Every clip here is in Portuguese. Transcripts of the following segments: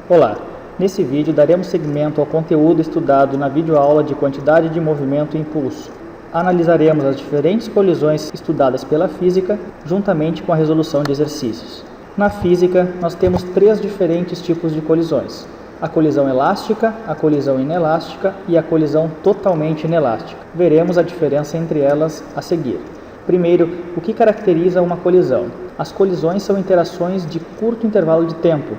Olá, nesse vídeo daremos seguimento ao conteúdo estudado na videoaula de quantidade de movimento e impulso. Analisaremos as diferentes colisões estudadas pela física, juntamente com a resolução de exercícios. Na física, nós temos três diferentes tipos de colisões: a colisão elástica, a colisão inelástica e a colisão totalmente inelástica. Veremos a diferença entre elas a seguir. Primeiro, o que caracteriza uma colisão? As colisões são interações de curto intervalo de tempo.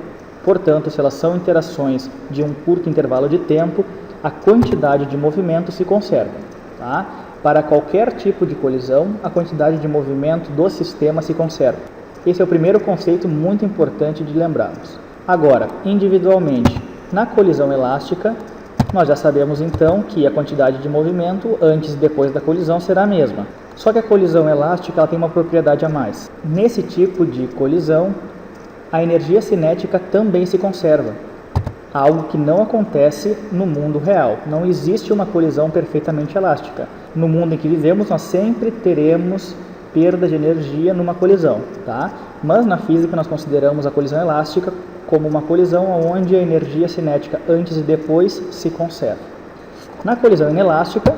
Portanto, se elas são interações de um curto intervalo de tempo, a quantidade de movimento se conserva. Tá? Para qualquer tipo de colisão, a quantidade de movimento do sistema se conserva. Esse é o primeiro conceito muito importante de lembrarmos. Agora, individualmente, na colisão elástica, nós já sabemos então que a quantidade de movimento antes e depois da colisão será a mesma. Só que a colisão elástica ela tem uma propriedade a mais. Nesse tipo de colisão, a energia cinética também se conserva, algo que não acontece no mundo real. Não existe uma colisão perfeitamente elástica. No mundo em que vivemos, nós sempre teremos perda de energia numa colisão, tá? Mas na física nós consideramos a colisão elástica como uma colisão onde a energia cinética antes e depois se conserva. Na colisão inelástica,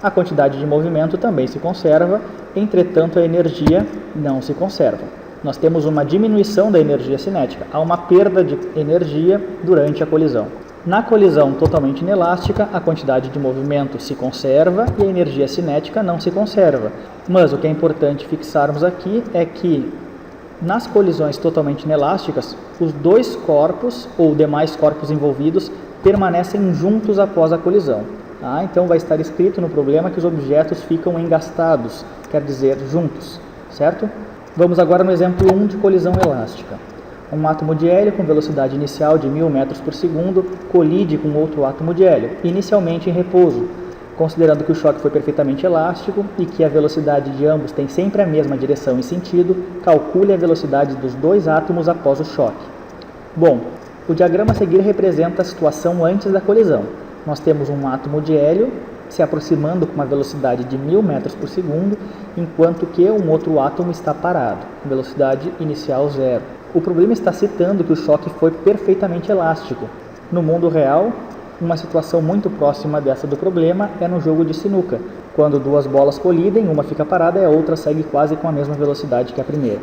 a quantidade de movimento também se conserva, entretanto a energia não se conserva. Nós temos uma diminuição da energia cinética, há uma perda de energia durante a colisão. Na colisão totalmente inelástica, a quantidade de movimento se conserva e a energia cinética não se conserva. Mas o que é importante fixarmos aqui é que nas colisões totalmente inelásticas, os dois corpos ou demais corpos envolvidos permanecem juntos após a colisão. Tá? Então vai estar escrito no problema que os objetos ficam engastados, quer dizer, juntos, certo? Vamos agora no exemplo 1 de colisão elástica. Um átomo de hélio com velocidade inicial de 1000 metros por segundo colide com outro átomo de hélio, inicialmente em repouso. Considerando que o choque foi perfeitamente elástico e que a velocidade de ambos tem sempre a mesma direção e sentido, calcule a velocidade dos dois átomos após o choque. Bom, o diagrama a seguir representa a situação antes da colisão. Nós temos um átomo de hélio se aproximando com uma velocidade de 1000 metros por segundo, enquanto que um outro átomo está parado, com velocidade inicial zero. O problema está citando que o choque foi perfeitamente elástico. No mundo real, uma situação muito próxima dessa do problema é no jogo de sinuca. Quando duas bolas colidem, uma fica parada e a outra segue quase com a mesma velocidade que a primeira.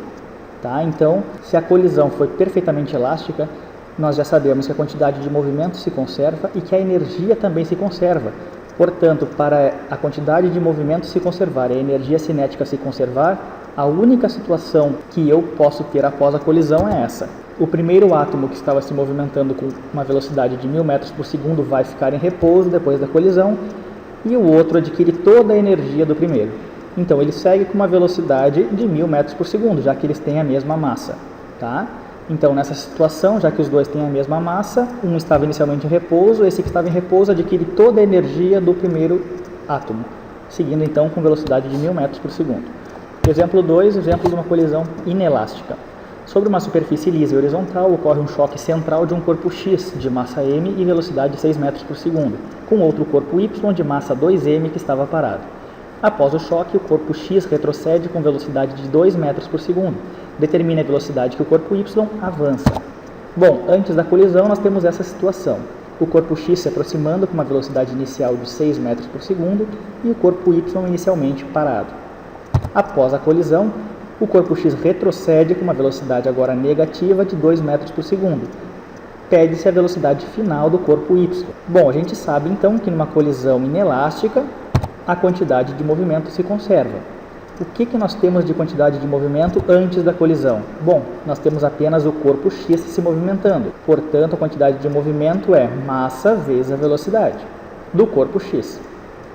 Tá? Então, se a colisão foi perfeitamente elástica, nós já sabemos que a quantidade de movimento se conserva e que a energia também se conserva. Portanto, para a quantidade de movimento se conservar e a energia cinética se conservar, a única situação que eu posso ter após a colisão é essa. O primeiro átomo que estava se movimentando com uma velocidade de 1000 metros por segundo vai ficar em repouso depois da colisão e o outro adquire toda a energia do primeiro. Então ele segue com uma velocidade de 1000 metros por segundo, já que eles têm a mesma massa. Tá? Então nessa situação, já que os dois têm a mesma massa, um estava inicialmente em repouso, esse que estava em repouso adquire toda a energia do primeiro átomo, seguindo então com velocidade de 1000 metros por segundo. Exemplo 2, exemplo de uma colisão inelástica. Sobre uma superfície lisa e horizontal, ocorre um choque central de um corpo X de massa m e velocidade de 6 metros por segundo, com outro corpo Y de massa 2m que estava parado. Após o choque, o corpo X retrocede com velocidade de 2 metros por segundo. Determine a velocidade que o corpo Y avança. Bom, antes da colisão nós temos essa situação. O corpo X se aproximando com uma velocidade inicial de 6 metros por segundo e o corpo Y inicialmente parado. Após a colisão, o corpo X retrocede com uma velocidade agora negativa de 2 metros por segundo. Pede-se a velocidade final do corpo Y. Bom, a gente sabe então que numa colisão inelástica, a quantidade de movimento se conserva. O que nós temos de quantidade de movimento antes da colisão? Bom, nós temos apenas o corpo X se movimentando. Portanto, a quantidade de movimento é massa vezes a velocidade do corpo X.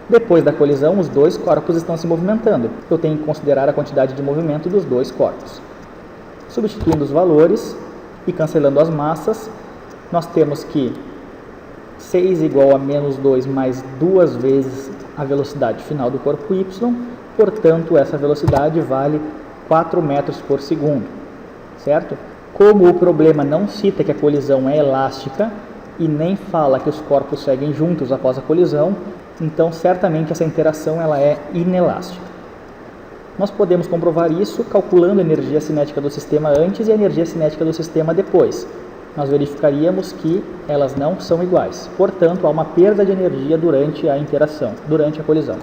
Depois da colisão, os dois corpos estão se movimentando. Eu tenho que considerar a quantidade de movimento dos dois corpos. Substituindo os valores e cancelando as massas, nós temos que 6 igual a menos 2 mais 2 vezes a velocidade final do corpo Y, portanto, essa velocidade vale 4 metros por segundo, certo? Como o problema não cita que a colisão é elástica e nem fala que os corpos seguem juntos após a colisão, então certamente essa interação ela é inelástica. Nós podemos comprovar isso calculando a energia cinética do sistema antes e a energia cinética do sistema depois. nós verificaríamos que elas não são iguais. Portanto, há uma perda de energia durante a interação, durante a colisão.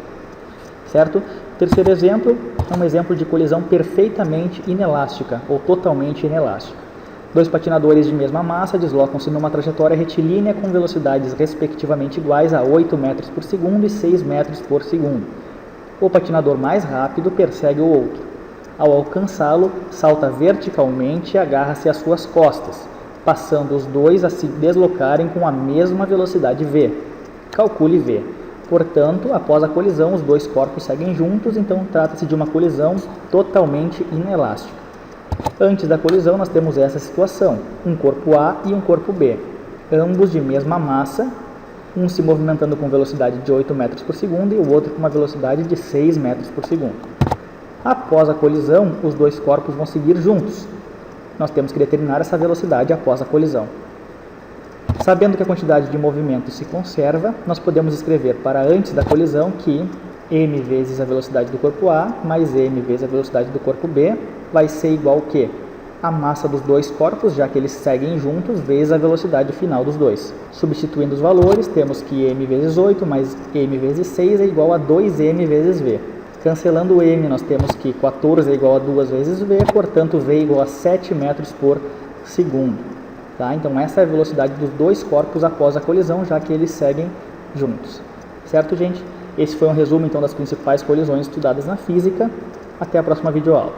Certo? Terceiro exemplo é um exemplo de colisão perfeitamente inelástica ou totalmente inelástica. Dois patinadores de mesma massa deslocam-se numa trajetória retilínea com velocidades respectivamente iguais a 8 metros por segundo e 6 metros por segundo. O patinador mais rápido persegue o outro. Ao alcançá-lo, salta verticalmente e agarra-se às suas costas, passando os dois a se deslocarem com a mesma velocidade v. Calcule v. Portanto, após a colisão, os dois corpos seguem juntos, então trata-se de uma colisão totalmente inelástica. Antes da colisão, nós temos essa situação, um corpo A e um corpo B, ambos de mesma massa, um se movimentando com velocidade de 8 metros por segundo e o outro com uma velocidade de 6 metros por segundo. Após a colisão, os dois corpos vão seguir juntos. Nós temos que determinar essa velocidade após a colisão. Sabendo que a quantidade de movimento se conserva, nós podemos escrever para antes da colisão que m vezes a velocidade do corpo A mais m vezes a velocidade do corpo B vai ser igual ao quê? A massa dos dois corpos, já que eles seguem juntos, vezes a velocidade final dos dois. Substituindo os valores, temos que m vezes 8 mais m vezes 6 é igual a 2m vezes v. Cancelando o m, nós temos que 14 é igual a 2 vezes v, portanto v é igual a 7 metros por segundo. Tá? Então essa é a velocidade dos dois corpos após a colisão, já que eles seguem juntos. Certo, gente? Esse foi um resumo então das principais colisões estudadas na física. Até a próxima videoaula.